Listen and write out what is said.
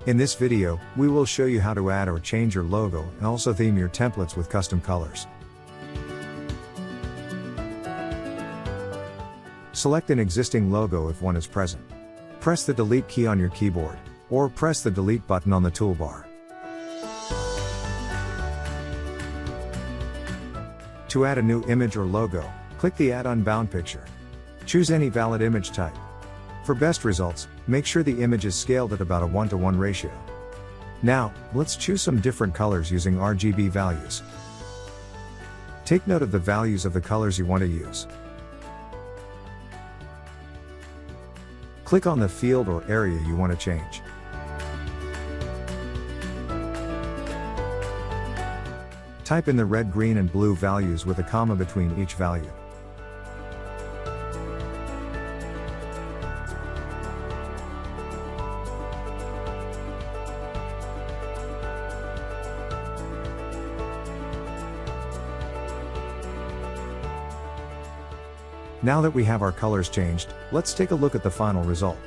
In this video, we will show you how to add or change your logo and also theme your templates with custom colors. Select an existing logo if one is present. Press the Delete key on your keyboard, or press the Delete button on the toolbar. To add a new image or logo, click the Add Unbound picture. Choose any valid image type. For best results, make sure the image is scaled at about a 1:1 ratio. Now, let's choose some different colors using RGB values. Take note of the values of the colors you want to use. Click on the field or area you want to change. Type in the red, green, and blue values with a comma between each value. Now that we have our colors changed, let's take a look at the final result.